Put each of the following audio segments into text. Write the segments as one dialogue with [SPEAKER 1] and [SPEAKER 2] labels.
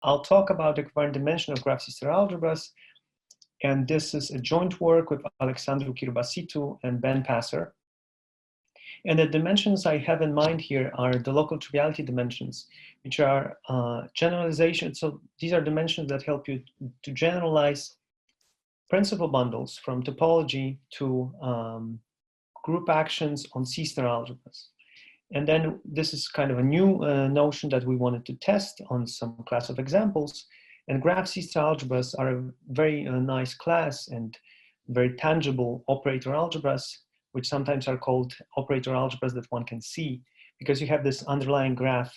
[SPEAKER 1] I'll talk about the equivariant dimension of graph-sister algebras, and this is a joint work with Alexandru Chirvasitu and Ben Passer. And the dimensions I have in mind here are the local triviality dimensions, which are generalizations. So these are dimensions that help you to generalize principal bundles from topology to group actions on C-star algebras. And then this is kind of a new notion that we wanted to test on some class of examples. And graph C-star algebras are a very nice class and very tangible operator algebras, which sometimes are called operator algebras that one can see, because you have this underlying graph.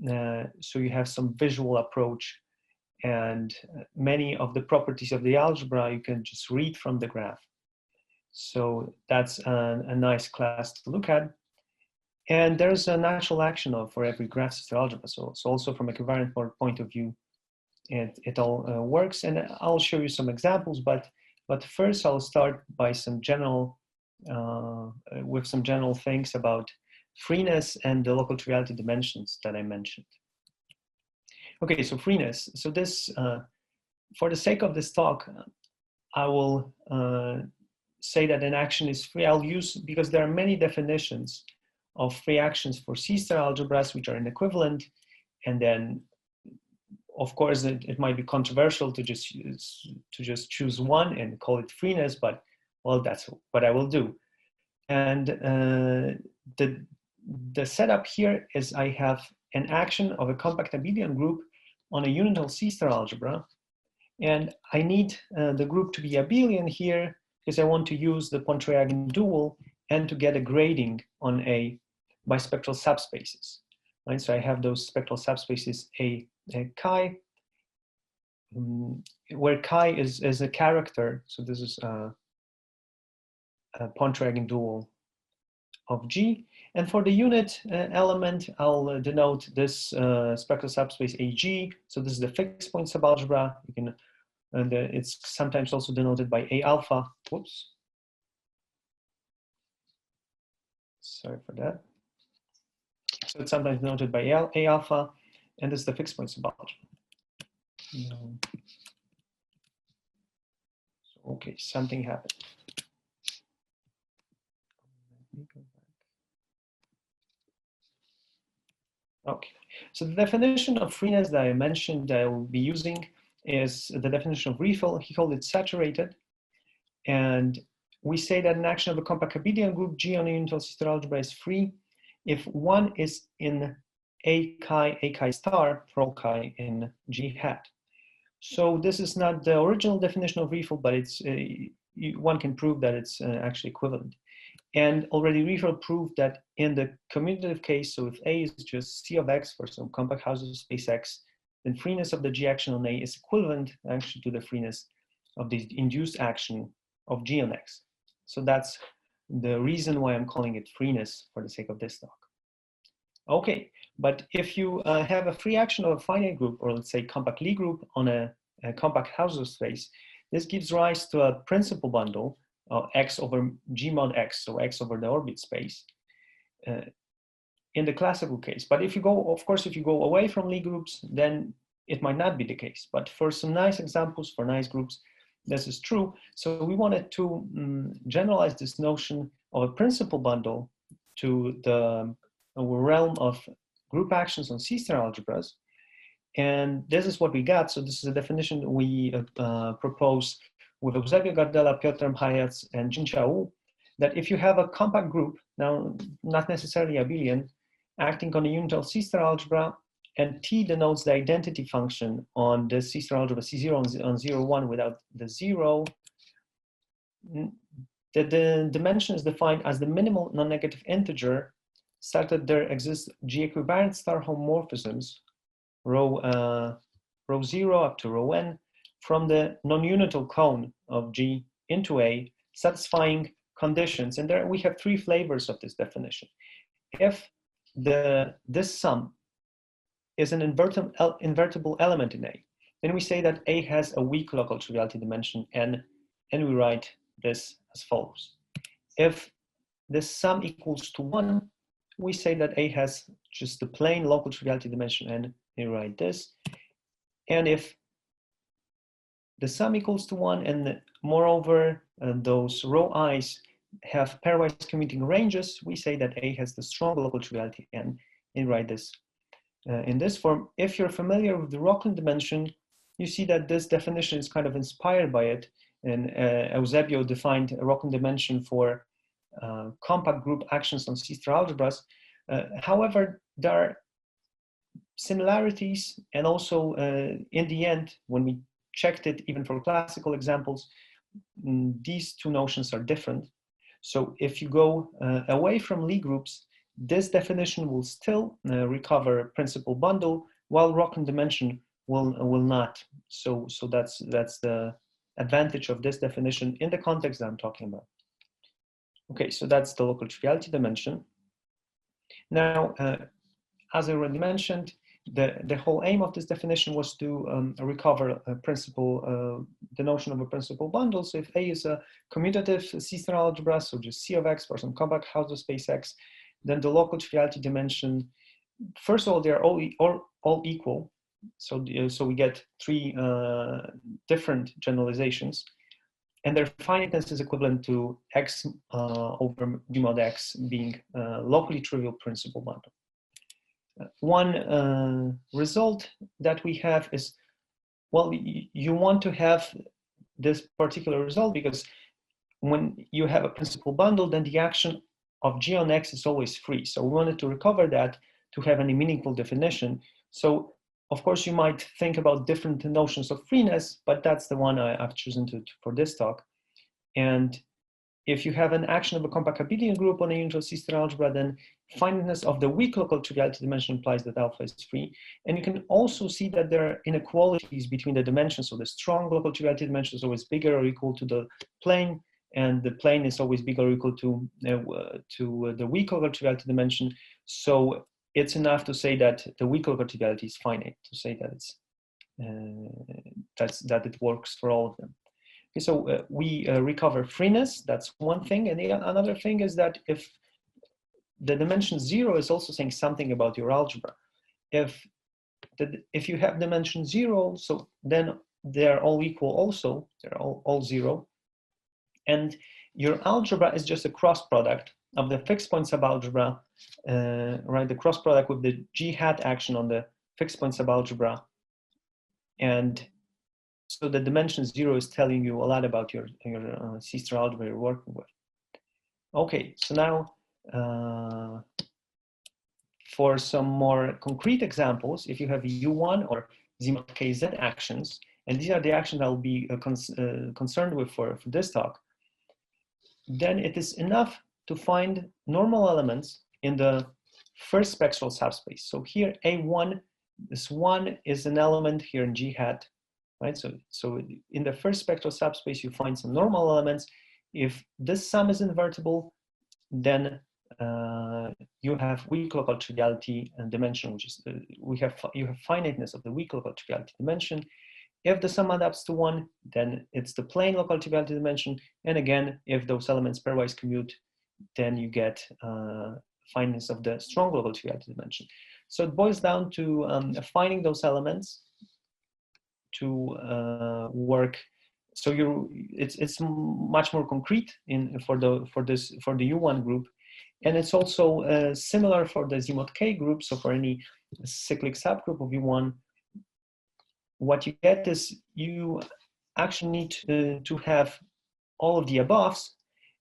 [SPEAKER 1] So you have some visual approach, and many of the properties of the algebra you can just read from the graph. So that's a nice class to look at. And there's a natural action for every graph sister algebra. So also from a equivariant point of view, it all works. And I'll show you some examples, but first I'll start by some general, with some general things about freeness and the local triviality dimensions that I mentioned. Okay, so freeness. So this, for the sake of this talk, I will say that an action is free. I'll use, because there are many definitions of free actions for C-star algebras, which are inequivalent. And then, of course, it might be controversial to just choose one and call it freeness, but well, that's what I will do. And the setup here is I have an action of a compact abelian group on a unital C-star algebra. And I need the group to be abelian here because I want to use the Pontryagin dual and to get a grading on a bispectral subspaces. Right? So I have those spectral subspaces A chi, where chi is a character. So this is a Pontryagin dual of G. And for the unit element, I'll denote this spectral subspace AG. So this is the fixed point subalgebra. You can, and it's sometimes also denoted by A alpha. Whoops. Sorry for that. So it's sometimes denoted by A alpha, and this is the fixed point subalgebra. No. So, okay, something happened. Let me go back. Okay, so the definition of freeness that I mentioned that I will be using is the definition of Riefel. He called it saturated. And we say that an action of a compact abelian group G on a unital C-star algebra is free if one is in A chi star for all chi in G hat. So this is not the original definition of Riefel, but it's one can prove that it's actually equivalent. And already Riefel proved that in the commutative case, so if A is just C of X for some compact house of space X, then freeness of the G action on A is equivalent actually to the freeness of the induced action of G on X. So that's the reason why I'm calling it freeness for the sake of this talk. Okay, but if you have a free action of a finite group, or let's say compact Lie group on a compact Hausdorff space, this gives rise to a principal bundle X over G mod X, so X over the orbit space in the classical case. But if you go, of course, if you go away from Lie groups, then it might not be the case. But for some nice examples, for nice groups, this is true. So we wanted to generalize this notion of a principal bundle to the realm of group actions on C-star algebras. And this is what we got. So this is a definition we propose with Eusebio Gardella, Piotr Hayats, and Jincha Wu, that if you have a compact group, now not necessarily abelian, acting on a unital C-star algebra, and T denotes the identity function on the C-star algebra C0 on 0, 1 without the 0, the dimension is defined as the minimal non-negative integer such that there exists G equivariant star homomorphisms, row 0 up to row n, from the non-unital cone of G into A, satisfying conditions. And there we have three flavors of this definition. If this sum is an invertible element in A, then we say that A has a weak local triviality dimension n, and we write this as follows. If this sum equals to 1, we say that A has just the plain local triviality dimension n, and we write this. And if the sum equals to 1, and moreover, those row i's have pairwise commuting ranges, we say that A has the strong local triviality, and write this in this form. If you're familiar with the Rocklin dimension, you see that this definition is kind of inspired by it. And Eusebio defined a Rocklin dimension for compact group actions on C-star algebras. However, there are similarities, and also in the end, when we checked it, even for classical examples, these two notions are different. So if you go away from Lie groups, this definition will still recover principal bundle, while Rocklin dimension will not. So that's the advantage of this definition in the context that I'm talking about. Okay, so that's the local triviality dimension. Now, as I already mentioned, the whole aim of this definition was to recover a principal, the notion of a principal bundle. So if A is a commutative C-star algebra, so just C of X for some compact Hausdorff space X, then the local triviality dimension, first of all, they're all equal. So we get three different generalizations, and their finiteness is equivalent to X over B mod X being a locally trivial principal bundle. One result that we have is, well, you want to have this particular result because when you have a principal bundle, then the action of G on X is always free. So we wanted to recover that to have any meaningful definition. So of course you might think about different notions of freeness, but that's the one I've chosen for this talk. And if you have an action of a compact abelian group on a unital C-star algebra, then finiteness of the weak local triviality dimension implies that alpha is free. And you can also see that there are inequalities between the dimensions. So the strong local triviality dimension is always bigger or equal to the plane, and the plane is always bigger or equal to the weak local triviality dimension. So it's enough to say that the weak local triviality is finite, to say that that it works for all of them. Okay, so we recover freeness, that's one thing. And another thing is that if the dimension 0 is also saying something about your algebra. If you have dimension 0, so then they're all equal also, they're all 0. And your algebra is just a cross product of the fixed point subalgebra, right? The cross product with the G hat action on the fixed point subalgebra. And so the dimension 0 is telling you a lot about your C-star algebra you're working with. Okay, so now for some more concrete examples, if you have U1 or Z mod KZ actions, and these are the actions I'll be concerned with for this talk, then it is enough to find normal elements in the first spectral subspace. So here A1, this 1 is an element here in G hat, right? So in the first spectral subspace, you find some normal elements. If this sum is invertible, then you have weak local triviality and dimension, which is you have finiteness of the weak local triviality dimension. If the sum adapts to 1, then it's the plain local triviality dimension. And again, if those elements pairwise commute, then you get finiteness of the strong local triviality dimension. So it boils down to finding those elements to work. So it's much more concrete for the U1 group, and it's also similar for the Z mod K group. So for any cyclic subgroup of U1, what you get is you actually need to have all of the aboves,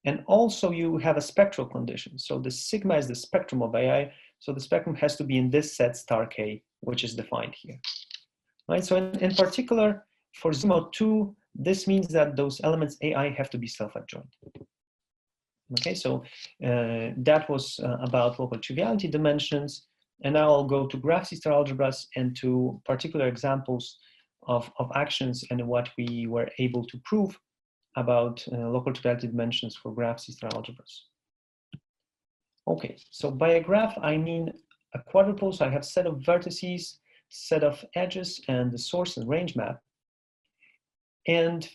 [SPEAKER 1] and also you have a spectral condition. So the sigma is the spectrum of AI. So the spectrum has to be in this set star K, which is defined here. Right. So in particular, for Z mod 2, this means that those elements AI have to be self-adjoint. Okay, so that was about local triviality dimensions. And now I'll go to graph C-star algebras and to particular examples of actions and what we were able to prove about local triviality dimensions for graph C-star algebras. Okay, so by a graph, I mean a quadrupole. So I have a set of vertices, set of edges, and the source and range map. And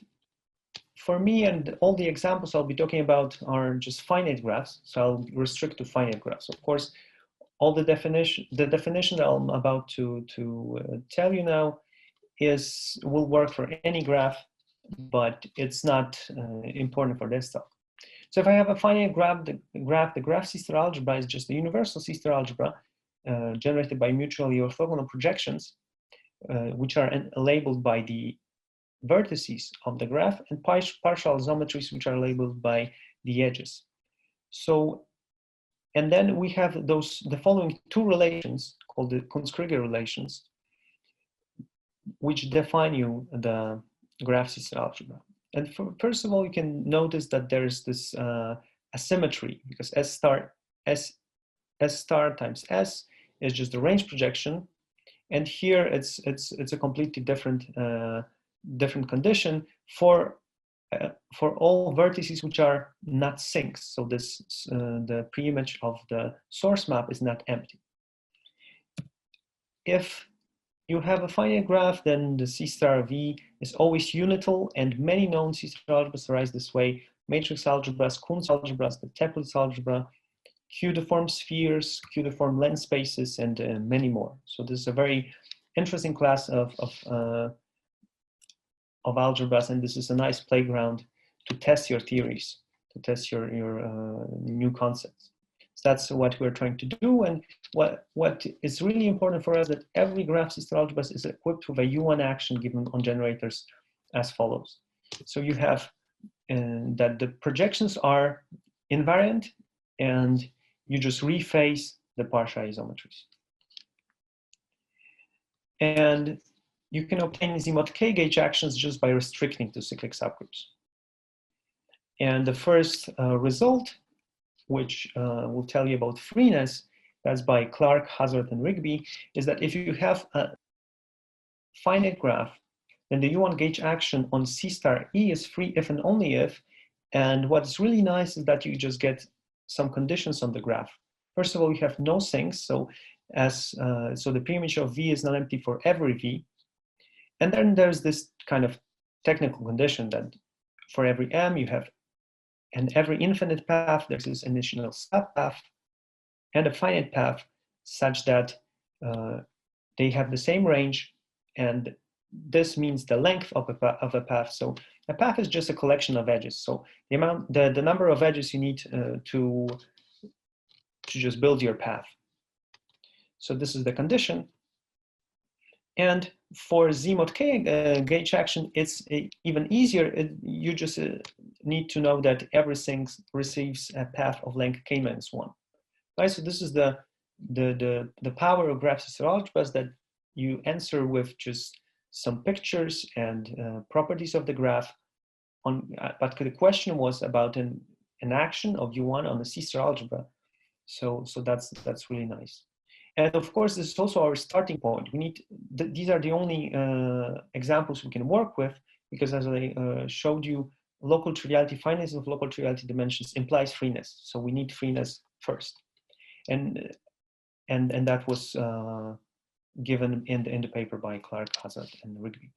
[SPEAKER 1] for me, and all the examples I'll be talking about are just finite graphs. So I'll restrict to finite graphs. Of course, all the definition that I'm about to tell you now will work for any graph, but it's not important for this talk. So if I have a finite graph, the graph C-star algebra is just a universal C-star algebra generated by mutually orthogonal projections, which are labeled by the vertices of the graph, and partial isometries, which are labeled by the edges. So, and then we have the following two relations called the Cuntz-Krieger relations, which define the graph C-star algebra. And first of all, you can notice that there's this asymmetry, because S star times S is just the range projection, and here it's a completely different condition for all vertices which are not sinks. So this the preimage of the source map is not empty. If you have a finite graph, then the C-star V is always unital, and many known C-star algebras arise this way: matrix algebras, Cuntz algebras, the Toeplitz algebra, q-deformed spheres, q-deformed length spaces, and many more. So this is a very interesting class of algebras, and this is a nice playground to test your theories, to test your new concepts. So that's what we're trying to do, and what is really important for us that every graph C-star algebra is equipped with a U1 action given on generators as follows. So you have that the projections are invariant, and you just rephase the partial isometries. And you can obtain Z-mod K gauge actions just by restricting to cyclic subgroups. And the first result, which will tell you about freeness, that's by Clark, Hazard, and Rigby, is that if you have a finite graph, then the U1 gauge action on C-star E is free if and only if. And what's really nice is that you just get some conditions on the graph. First of all, you have no sinks, so the preimage of V is not empty for every V. And then there's this kind of technical condition that for every M you have, and every infinite path, there's this initial subpath and a finite path such that they have the same range, and this means the length of a path. So a path is just a collection of edges. So the number of edges you need to just build your path. So this is the condition. And for Z-mod K gauge action, it's even easier. You just need to know that everything receives a path of length k-1. Right? So this is the power of graph C-star algebras, that you answer with just some pictures and properties of the graph. But the question was about an action of U1 on the C-star algebra. So that's really nice. And of course, this is also our starting point. We need these are the only examples we can work with, because as I showed you, local triviality, finiteness of local triviality dimensions implies freeness. So we need freeness first, and that was given in the paper by Clark, Hazard, and Rigby.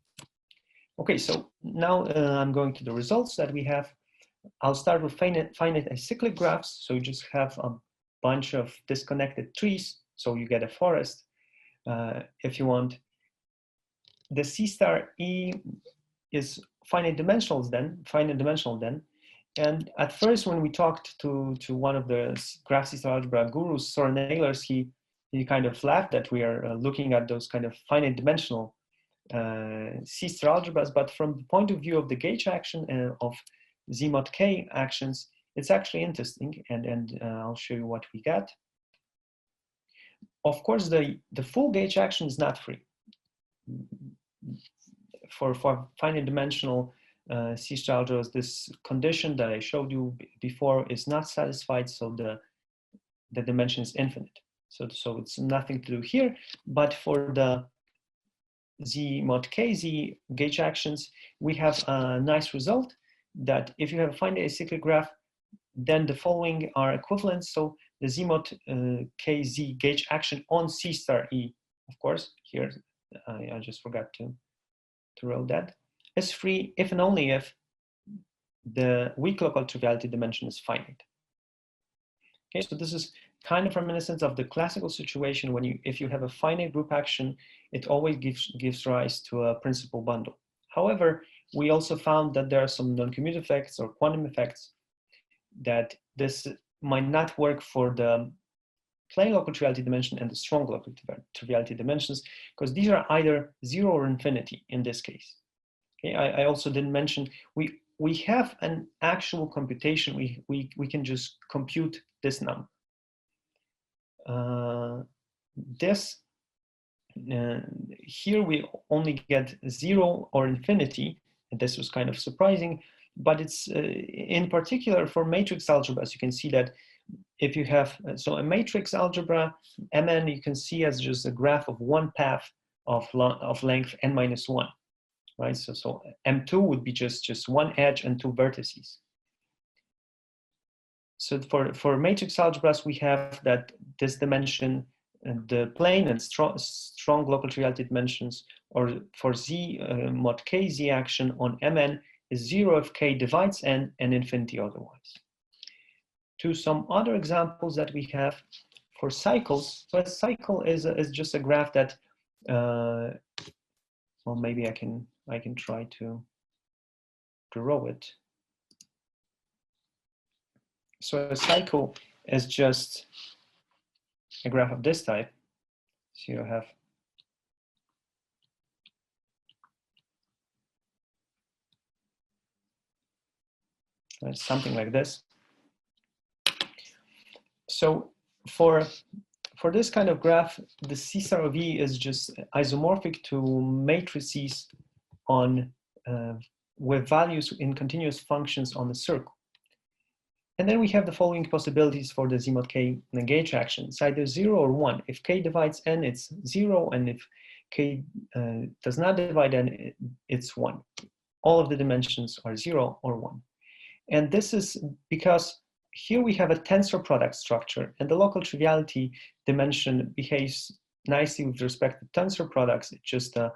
[SPEAKER 1] Okay, so now I'm going to the results that we have. I'll start with finite acyclic graphs. So you just have a bunch of disconnected trees. So you get a forest. If you want, the C-star E is finite dimensional then. And at first, when we talked to one of the graph C-star algebra gurus, Soren Ehlers, he kind of laughed that we are looking at those kind of finite dimensional C-star algebras. But from the point of view of the gauge action of Z-mod K actions, it's actually interesting. And I'll show you what we got. Of course, the full gauge action is not free. For finite dimensional C-star algebras, this condition that I showed you before is not satisfied, so the dimension is infinite. So it's nothing to do here. But for the Z-mod K Z gauge actions, we have a nice result that if you have a finite acyclic graph, then the following are equivalent. So the Z-mod KZ gauge action on C-star E, of course, here, I just forgot to write that, is free if and only if the weak local triviality dimension is finite. Okay, so this is kind of reminiscent of the classical situation when if you have a finite group action, it always gives rise to a principal bundle. However, we also found that there are some non-commutative effects or quantum effects that this might not work for the plain local triviality dimension and the strong local triviality dimensions, because these are either 0 or infinity in this case. Okay, I also didn't mention, we have an actual computation. We can just compute this number. Here we only get 0 or infinity, and this was kind of surprising, but it's in particular for matrix algebra, as you can see that if you have, so a matrix algebra, Mn you can see as just a graph of one path of length n minus 1, right? So M2 would be just one edge and two vertices. So for matrix algebras, we have that this dimension, the plane and strong local triviality dimensions, or for Z mod K Z action on Mn is 0 if K divides N and infinity otherwise. To some other examples that we have for cycles. So a cycle is just a graph that, well, maybe I can try to draw it. So a cycle is just a graph of this type. So you have something like this. So for this kind of graph, the C star of E is just isomorphic to matrices on with values in continuous functions on the circle. And then we have the following possibilities for the Z mod K gauge action. It's either 0 or 1. If K divides N, it's 0, and if K does not divide N, it's 1. All of the dimensions are 0 or 1. And this is because here we have a tensor product structure, and the local triviality dimension behaves nicely with respect to tensor products. It's just the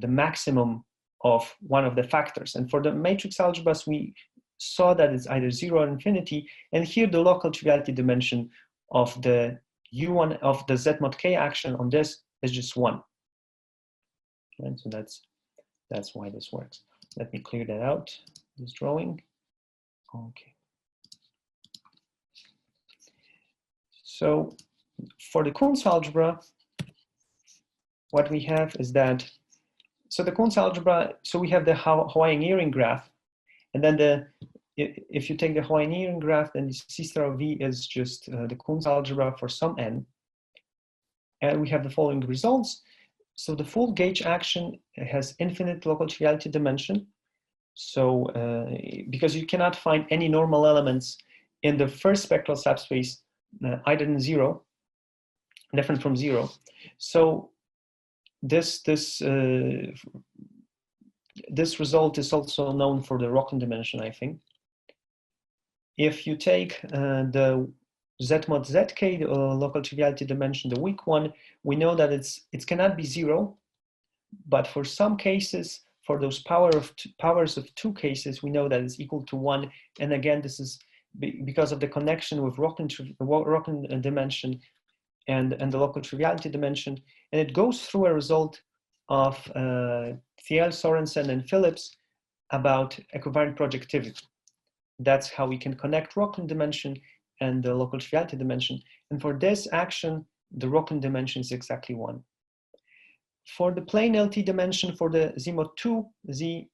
[SPEAKER 1] maximum of one of the factors. And for the matrix algebras, we saw that it's either 0 or infinity. And here the local triviality dimension of the U1 of the Z mod K action on this is just 1. And so that's why this works. Let me clear that out, this drawing. Okay. So for the Cuntz algebra, what we have is that, so the Cuntz algebra, so we have the Hawaiian graph, and then if you take the Hawaiian graph, then C star of V is just the Cuntz algebra for some n, and we have the following results. So the full gauge action has infinite local triviality dimension. So because you cannot find any normal elements in the first spectral subspace either than 0, different from 0. So this result is also known for the Rocklin dimension, I think. If you take the Z mod ZK, the local triviality dimension, the weak one, we know that it cannot be 0, but for some cases, for those powers of 2 cases, we know that it's equal to 1. And again, this is because of the connection with Rocklin dimension and the local triviality dimension. And it goes through a result of Thiel, Sorensen, and Phillips about equivariant projectivity. That's how we can connect Rocklin dimension and the local triviality dimension. And for this action, the Rocklin dimension is exactly 1. For the plane LT dimension for the Z mod 2, Z,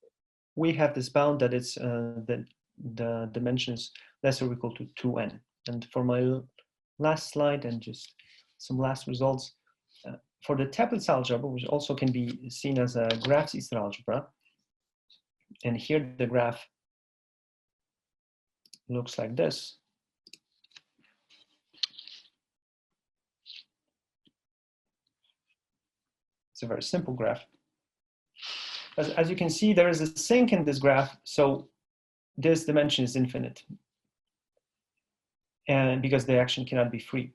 [SPEAKER 1] we have this bound that it's the dimension is less or equal to 2n. And for my last slide and just some last results, for the Toeplitz algebra, which also can be seen as a graph C-star algebra, and here the graph looks like this. It's a very simple graph. As you can see, there is a sink in this graph, so this dimension is infinite, and because the action cannot be free.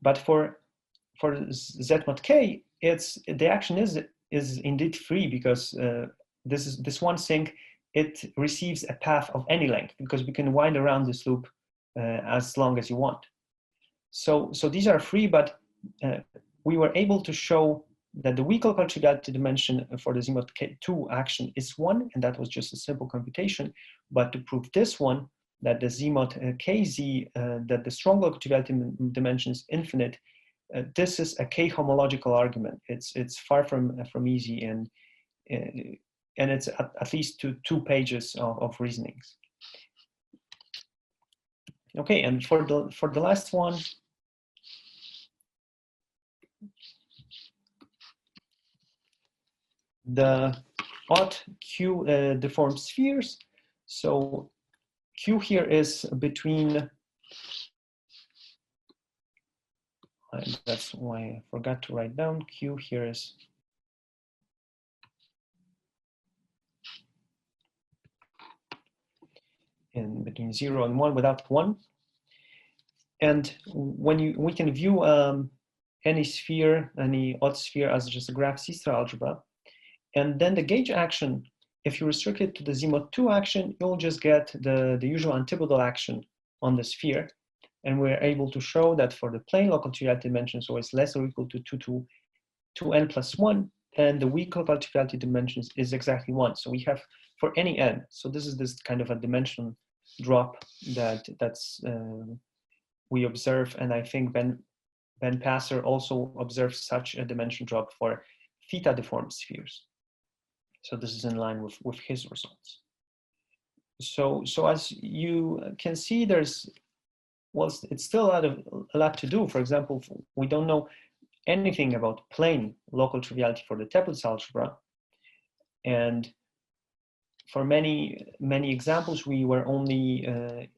[SPEAKER 1] But for Z mod K, the action is indeed free, because this one sink, it receives a path of any length, because we can wind around this loop as long as you want. So these are free, but we were able to show that the weak local triviality dimension for the ZMod K2 action is 1, and that was just a simple computation. But to prove this one, that the ZMod KZ, that the strong local triviality dimension is infinite, this is a K-homological argument. It's far from easy, and it's at least two pages of reasonings. Okay, and for the last one, the odd q-deformed spheres. So q here is between, that's why I forgot to write down, q here is in between 0 and 1 without 1. And when we can view any sphere, any odd sphere as just a graph C-star algebra. And then the gauge action, if you restrict it to the ZMod 2 action, you'll just get the usual antipodal action on the sphere. And we're able to show that for the plane local triviality dimension, so it's less or equal to 2n plus 1, and the weak local triviality dimensions is exactly 1. So we have for any n. So this is this kind of a dimension drop that's we observe, and I think Ben Passer also observes such a dimension drop for theta deformed spheres. So this is in line with his results. So as you can see, there's, well, it's still a lot to do. For example, we don't know anything about plane local triviality for the Toeplitz algebra, and for many examples, we were only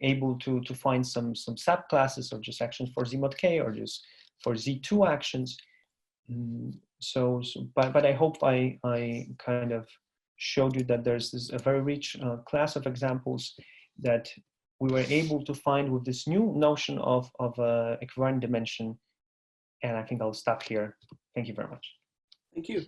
[SPEAKER 1] able to find some subclasses or just actions for ZMod K or just for Z2 actions. But I hope I kind of showed you that there's a very rich class of examples that we were able to find with this new notion of equivariant dimension. And I think I'll stop here. Thank you very much.
[SPEAKER 2] Thank you.